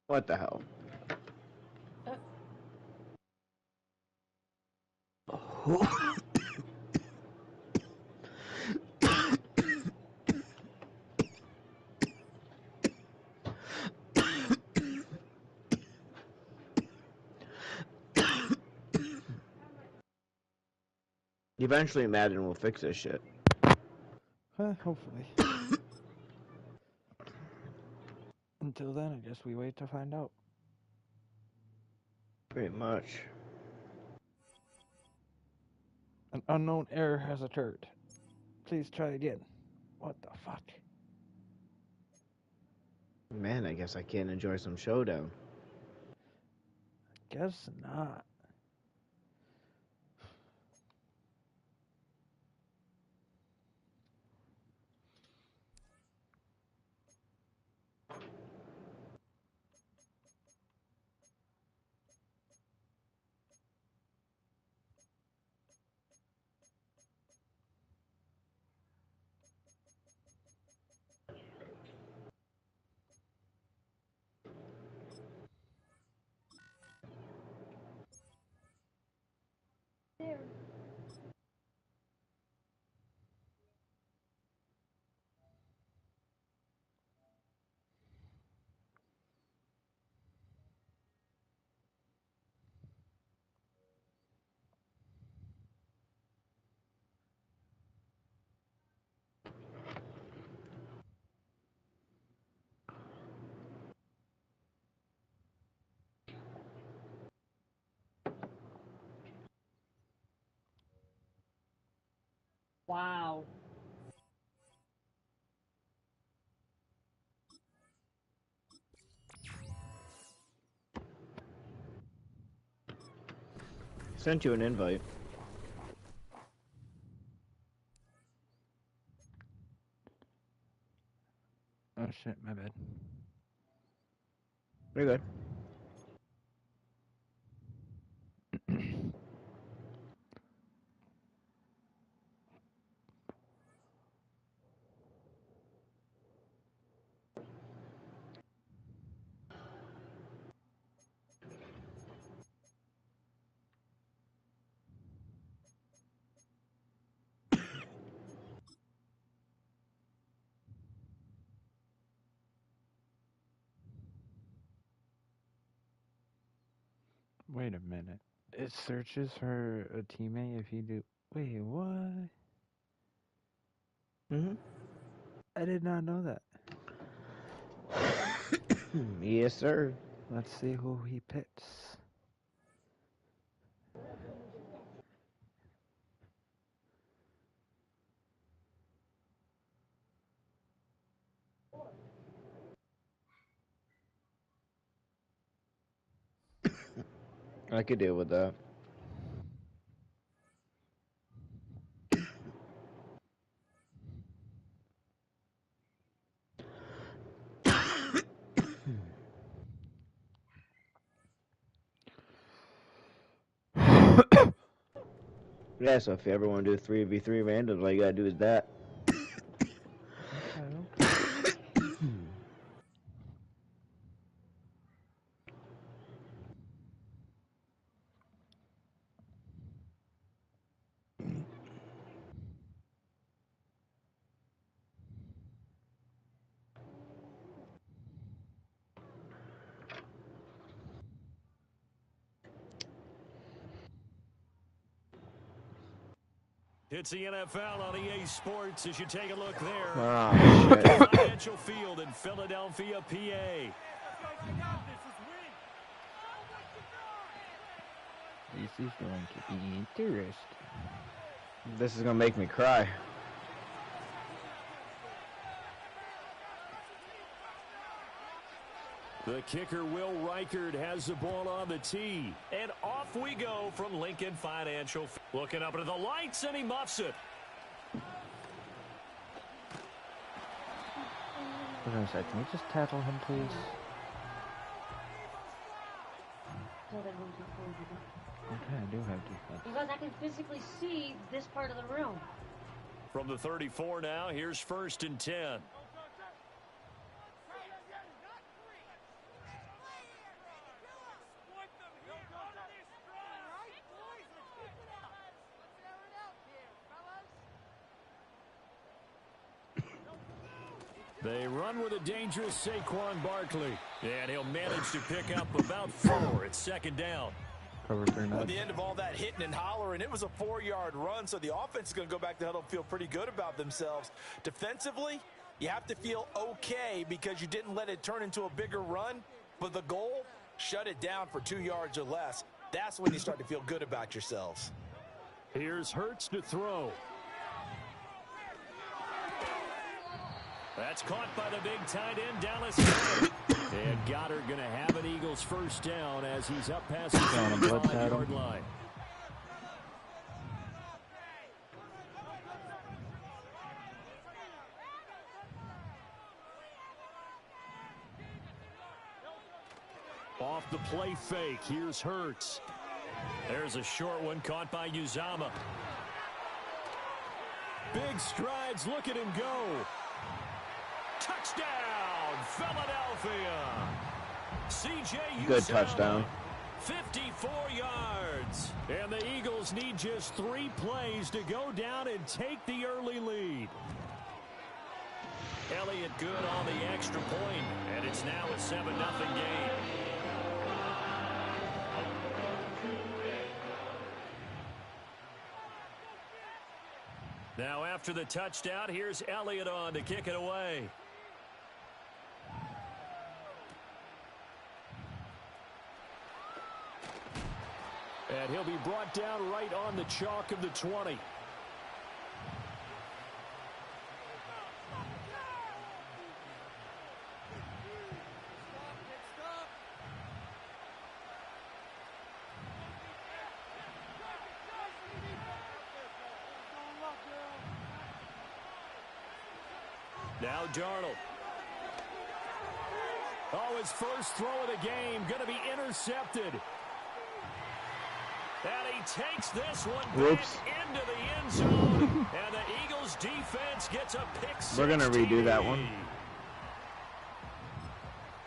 What the hell? Eventually, Madden will fix this shit. Hopefully. Until then, I guess we wait to find out. Pretty much. An unknown error has occurred. Please try again. What the fuck? Man, I guess I can't enjoy some Showdown. Guess not. Wow. Sent you an invite. Oh shit, my bad. Very good. Wait a minute. It searches for a teammate if you do. Wait, what? I did not know that. Yes, sir. Let's see who he picks. I could deal with that. Yeah, so if you ever want to do 3v3 randoms, all you gotta do is that. Okay. It's the NFL on EA Sports as you take a look there. Oh, shit. Financial Field in Philadelphia, PA. This is going to be interesting. This is gonna make me cry. The kicker, Will Reichard, has the ball on the tee. And off we go from Lincoln Financial. Looking up into the lights, and he muffs it. Hold on a sec. Can we just tackle him, please? Okay, I do have defense. Because I can physically see this part of the room. From the 34 now, here's 1st and 10. They run with a dangerous Saquon Barkley. And he'll manage to pick up about 4. It's second down. Cover 3 At the end of all that hitting and hollering, it was a 4-yard run, so the offense is going to go back to huddle and feel pretty good about themselves. Defensively, you have to feel okay because you didn't let it turn into a bigger run, but the goal, shut it down for 2 yards or less. That's when you start to feel good about yourselves. Here's Hurts to throw. That's caught by the big tight end, Dallas Goedert. And Goddard going to have an Eagles first down as he's up past the 5-yard line. Off the play fake, here's Hurts. There's a short one caught by Uzama. Big strides, look at him go. Touchdown, Philadelphia. C.J. Uzama. Good touchdown. 54 yards. And the Eagles need just 3 plays to go down and take the early lead. Elliott good on the extra point, and it's now a 7-0 game. Now after the touchdown, here's Elliott on to kick it away. And he'll be brought down right on the chalk of the 20. Now Darnold. Oh, his first throw of the game going to be intercepted. And he takes this one back into the end zone. And the Eagles defense gets a pick six. We're going to redo that one.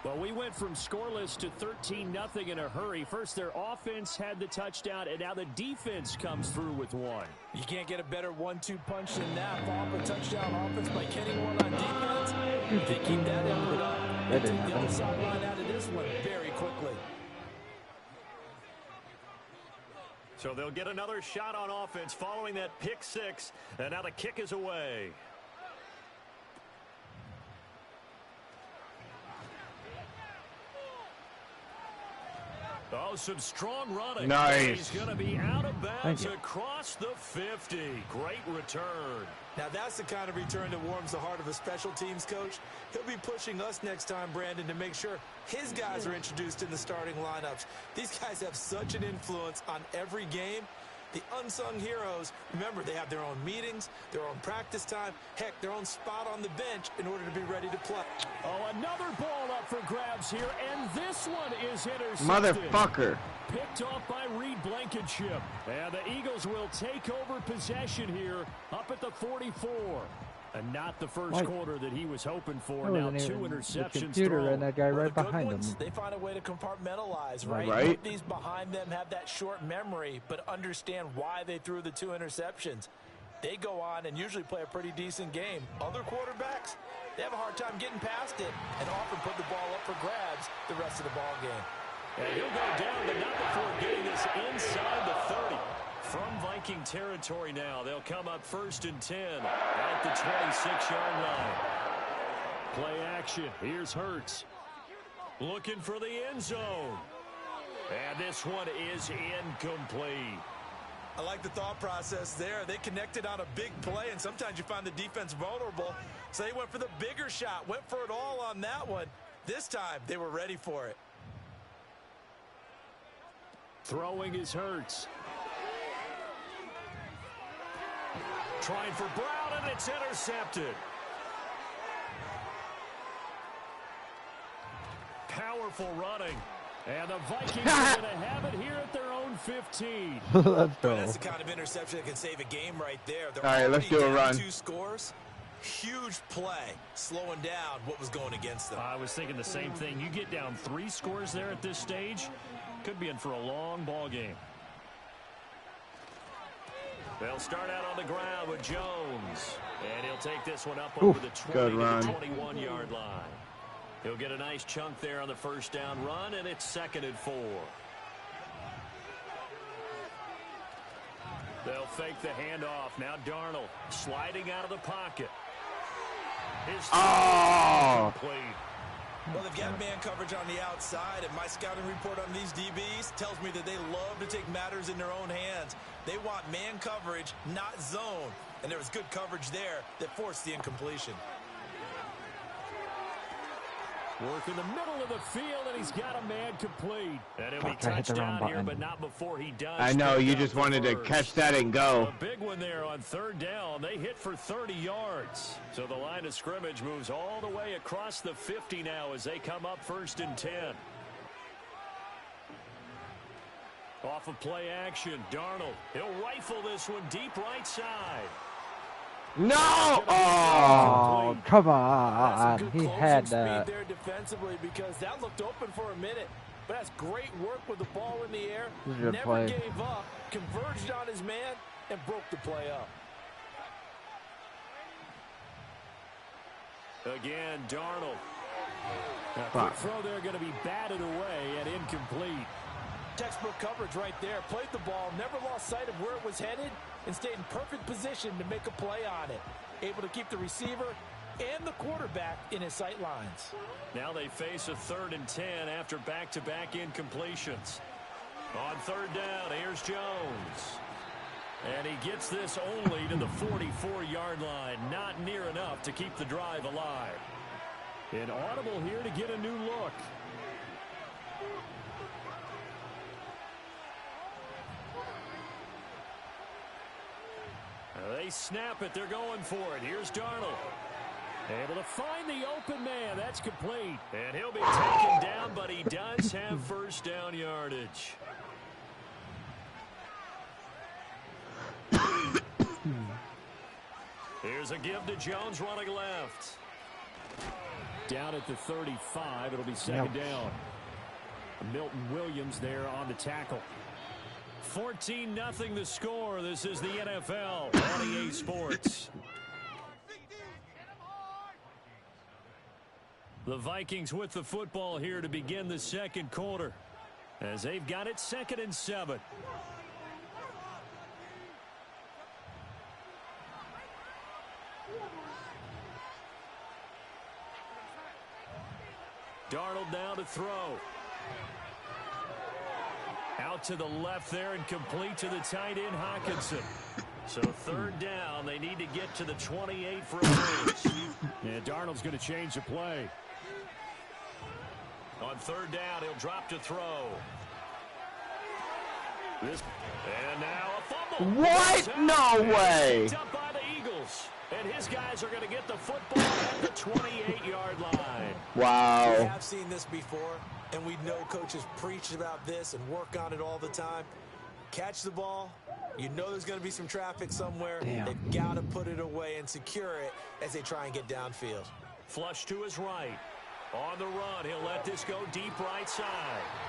Well, we went from scoreless to 13-0 in a hurry. First, their offense had the touchdown, and now the defense comes through with one. You can't get a better 1-2 punch than that. Follow up a touchdown offense by Kenny Ward on defense. If they keep that ended up, they take the other sideline out of this one very quickly. So they'll get another shot on offense following that pick six, and now the kick is away. Oh, some strong running. Nice. He's going to be out of bounds across the 50. Great return. Now, that's the kind of return that warms the heart of a special teams coach. He'll be pushing us next time, Brandon, to make sure his guys are introduced in the starting lineups. These guys have such an influence on every game. The unsung heroes, remember, they have their own meetings, their own practice time, heck, their own spot on the bench in order to be ready to play. Oh, another ball up for grabs here, and this one is intercepted. Motherfucker. Picked off by Reed Blankenship. And the Eagles will take over possession here up at the 44. And not the first quarter that he was hoping for. Now 2 interceptions thrown. And that guy right the behind ones, him. They find a way to compartmentalize, right? Right. These behind them have that short memory, but understand why they threw the 2 interceptions. They go on and usually play a pretty decent game. Other quarterbacks, they have a hard time getting past it and often put the ball up for grabs the rest of the ball game. And he'll go down, but not before getting this inside the 30. From Viking territory now, they'll come up 1st and 10 at the 26-yard line. Play action. Here's Hurts. Looking for the end zone. And this one is incomplete. I like the thought process there. They connected on a big play, and sometimes you find the defense vulnerable. So they went for the bigger shot, went for it all on that one. This time, they were ready for it. Throwing is Hurts. Trying for Brown, and it's intercepted. Powerful running. And the Vikings are going to have it here at their own 15. That's the kind of interception that can save a game right there. All right, let's do a run. 2 scores. Huge play, slowing down what was going against them. I was thinking the same thing. You get down 3 scores there at this stage, could be in for a long ball game. They'll start out on the ground with Jones. And he'll take this one up over the 20 to the 21-yard line. He'll get a nice chunk there on the first down run, and it's 2nd and 4. They'll fake the handoff. Now Darnold sliding out of the pocket. Complete. Well, they've got man coverage on the outside, and my scouting report on these DBs tells me that they love to take matters in their own hands. They want man coverage, not zone. And there was good coverage there that forced the incompletion. Work in the middle of the field, and he's got a man complete. And he'll be touched down here, but not before he does. I know, you just wanted to catch that and go. A big one there on 3rd down. They hit for 30 yards. So the line of scrimmage moves all the way across the 50 now as they come up 1st and 10. Off of play action, Darnold. He'll rifle this one deep right side. No! Oh, come on. He had that. There defensively because that looked open for a minute. But that's great work with the ball in the air. Never gave up, converged on his man, and broke the play up. Again, Darnold. Quick throw there going to be batted away and incomplete. Textbook coverage right there. Played the ball, never lost sight of where it was headed, and stayed in perfect position to make a play on it. Able to keep the receiver and the quarterback in his sight lines. Now they face a 3rd and 10 after back-to-back incompletions. On 3rd down, here's Jones. And he gets this only to the 44-yard line. Not near enough to keep the drive alive. An audible here to get a new look. They snap it. They're going for it. Here's Darnold. Able to find the open man. That's complete. And he'll be taken down, but he does have 1st down yardage. Here's a give to Jones running left. Down at the 35. It'll be 2nd down. Milton Williams there on the tackle. 14-0 the score. This is the NFL on EA Sports. The Vikings with the football here to begin the 2nd quarter as they've got it 2nd and 7. Darnold now to throw. Out to the left there and complete to the tight end, Hockenson. So 3rd down, they need to get to the 28 for a first. And Darnold's going to change the play. On 3rd down, he'll drop to throw. And now a fumble. What? No way. Picked up by the Eagles. And his guys are going to get the football at the 28-yard line. Wow. We have seen this before, and we know coaches preach about this and work on it all the time. Catch the ball. You know there's going to be some traffic somewhere. Damn. They've got to put it away and secure it as they try and get downfield. Flush to his right. On the run, he'll let this go deep right side.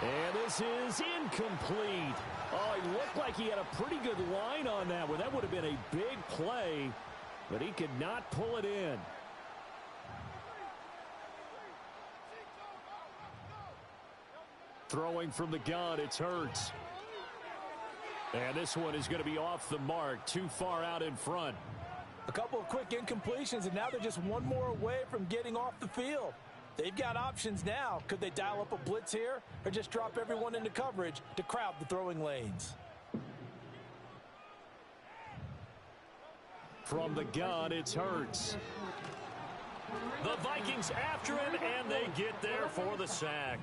And this is incomplete. Oh, he looked like he had a pretty good line on that one. That would have been a big play, but he could not pull it in. Throwing from the gun, it's Hurts. And this one is going to be off the mark, too far out in front. A couple of quick incompletions, and now they're just one more away from getting off the field. They've got options now. Could they dial up a blitz here or just drop everyone into coverage to crowd the throwing lanes? From the gun, it's Hurts. The Vikings after him, and they get there for the sack.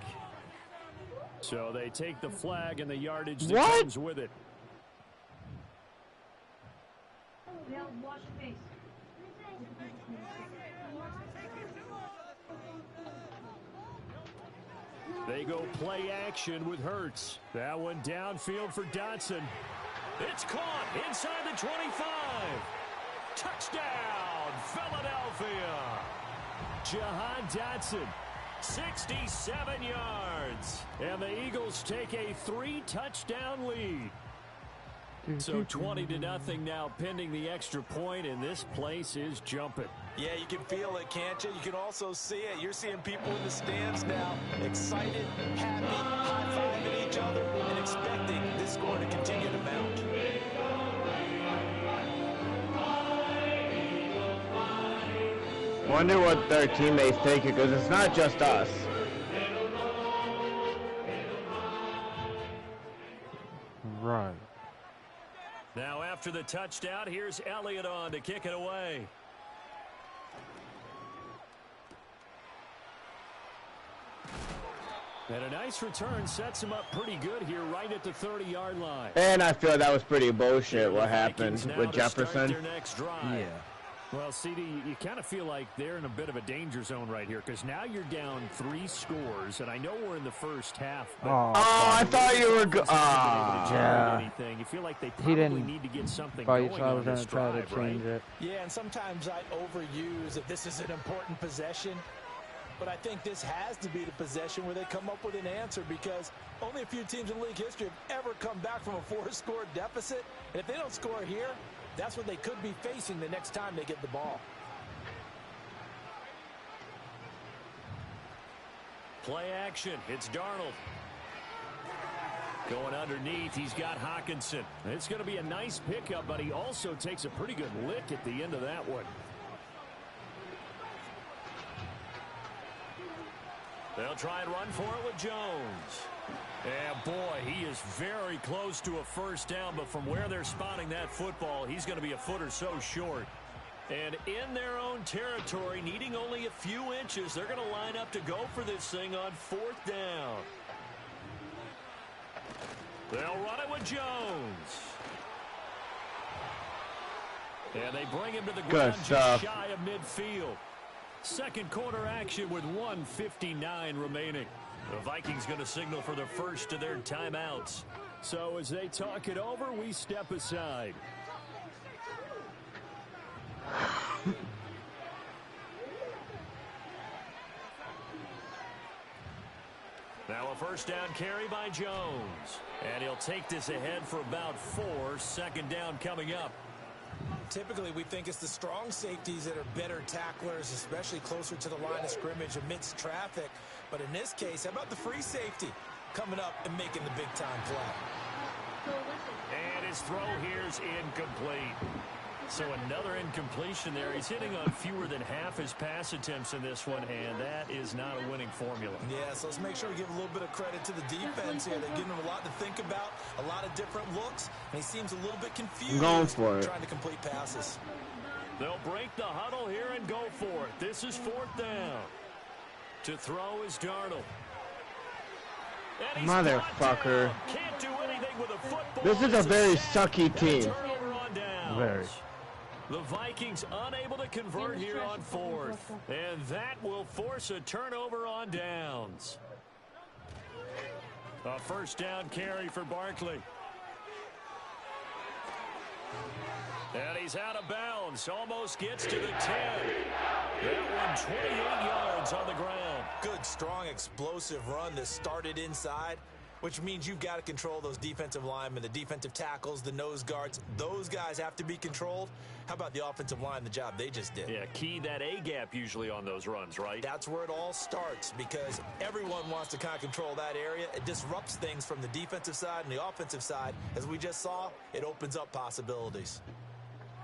So they take the flag and the yardage that comes with it. Wash your face. They go play action with Hurts. That one downfield for Dotson. It's caught inside the 25. Touchdown, Philadelphia. Jahan Dotson, 67 yards. And the Eagles take a 3-touchdown lead. So 20-0 now pending the extra point, and this place is jumping. Yeah, you can feel it, can't you? You can also see it. You're seeing people in the stands now, excited, happy, high-fiving each other, and expecting this score to continue to mount. Wonder what their teammates take it, because it's not just us. Right. Now after the touchdown, here's Elliott on to kick it away. And a nice return sets him up pretty good here right at the 30-yard line. And I feel that was pretty bullshit what happened with Jefferson. Yeah. Well, CD, you kind of feel like they're in a bit of a danger zone right here because now you're down 3 scores, and I know we're in the first half. But I thought you were yeah. Anything. You feel like they probably need to get something going so I was on going this to try drive, to change right? it. Yeah, and sometimes I overuse that this is an important possession. But I think this has to be the possession where they come up with an answer because only a few teams in league history have ever come back from a 4-score deficit. And if they don't score here, that's what they could be facing the next time they get the ball. Play action. It's Darnold. Going underneath, he's got Hawkinson. It's going to be a nice pickup, but he also takes a pretty good lick at the end of that one. They'll try and run for it with Jones. And boy, he is very close to a first down, but from where they're spotting that football, he's going to be a foot or so short. And in their own territory, needing only a few inches, they're going to line up to go for this thing on 4th down. They'll run it with Jones. And they bring him to the ground just shy of midfield. Second quarter action with 1:59 remaining. The Vikings going to signal for the first of their timeouts. So as they talk it over, we step aside. Now a first down carry by Jones. And he'll take this ahead for about 4. Second down coming up. Typically, we think it's the strong safeties that are better tacklers, especially closer to the line of scrimmage amidst traffic. But in this case, how about the free safety coming up and making the big-time play? And his throw here's incomplete. So another incompletion there. He's hitting on fewer than half his pass attempts in this one, and that is not a winning formula. Yeah, so let's make sure we give a little bit of credit to the defense here. They're giving him a lot to think about, a lot of different looks, and he seems a little bit confused trying to complete passes. They'll break the huddle here and go for it. This is 4th down. To throw is Darnold. Motherfucker. Can't do anything with a football. This is a very sucky team. Very. The Vikings unable to convert here on 4th. And that will force a turnover on downs. A first down carry for Barkley. And he's out of bounds. Almost gets to the 10. That one 28 yards on the ground. Good, strong, explosive run that started inside, which means you've got to control those defensive linemen, the defensive tackles, the nose guards. Those guys have to be controlled. How about the offensive line, the job they just did? Yeah, key that A-gap usually on those runs, right? That's where it all starts because everyone wants to kind of control that area. It disrupts things from the defensive side and the offensive side. As we just saw, it opens up possibilities.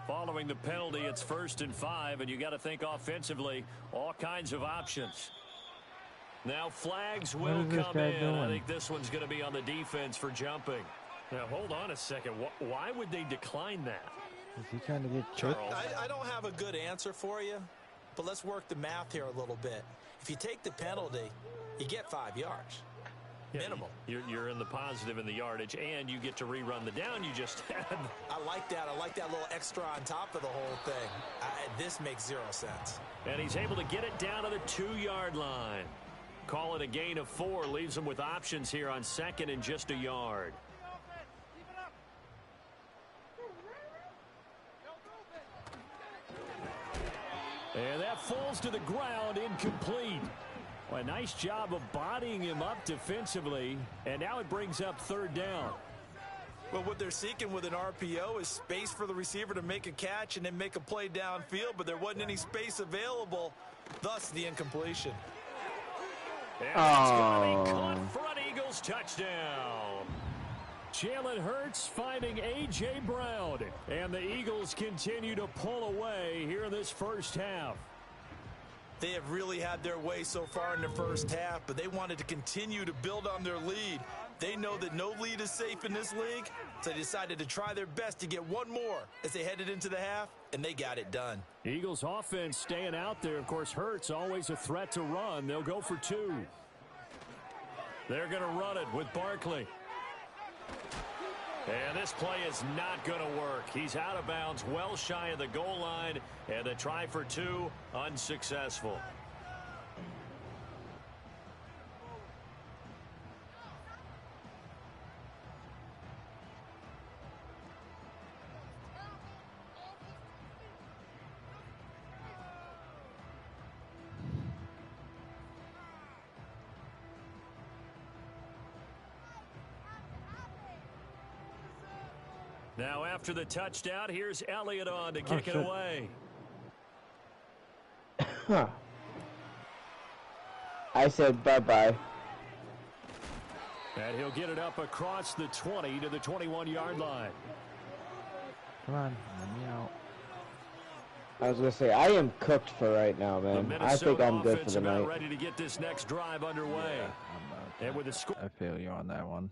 Following the penalty, it's 1st and 5, and you got to think offensively, all kinds of options. Now flags will come in. I think this one's going to be on the defense for jumping. Now hold on a second. Why would they decline that? Is he trying to get choked? I don't have a good answer for you, but let's work the math here a little bit. If you take the penalty, you get 5 yards. Minimal. You're in the positive in the yardage, and you get to rerun the down you just had. I like that. I like that little extra on top of the whole thing. This makes 0 sense. And he's able to get it down to the 2-yard line. Call it a gain of 4. Leaves him with options here on 2nd and just a yard. And that falls to the ground, incomplete. Well, a nice job of bodying him up defensively, and now it brings up 3rd down. Well, know, what they're seeking with an RPO is space for the receiver to make a catch and then make a play downfield, but there wasn't any space available, thus the incompletion. And it's going to be caught for an Eagles touchdown. Jalen Hurts finding A.J. Brown, and the Eagles continue to pull away here in this first half. They have really had their way so far in the first half, but they wanted to continue to build on their lead. They know that no lead is safe in this league, so they decided to try their best to get one more as they headed into the half, and they got it done. Eagles offense staying out there. Of course, Hurts always a threat to run. They'll go for 2. They're going to run it with Barkley. And this play is not going to work. He's out of bounds, well shy of the goal line, and the try for 2, unsuccessful. Now after the touchdown, here's Elliott on to kick it away. I said bye-bye. And he'll get it up across the 20 to the 21-yard line. Come on, let me out. I was going to say, I am cooked for right now, man. I think I'm good for the night. Ready to get this next drive underway. Yeah, and with the score, I feel you on that one.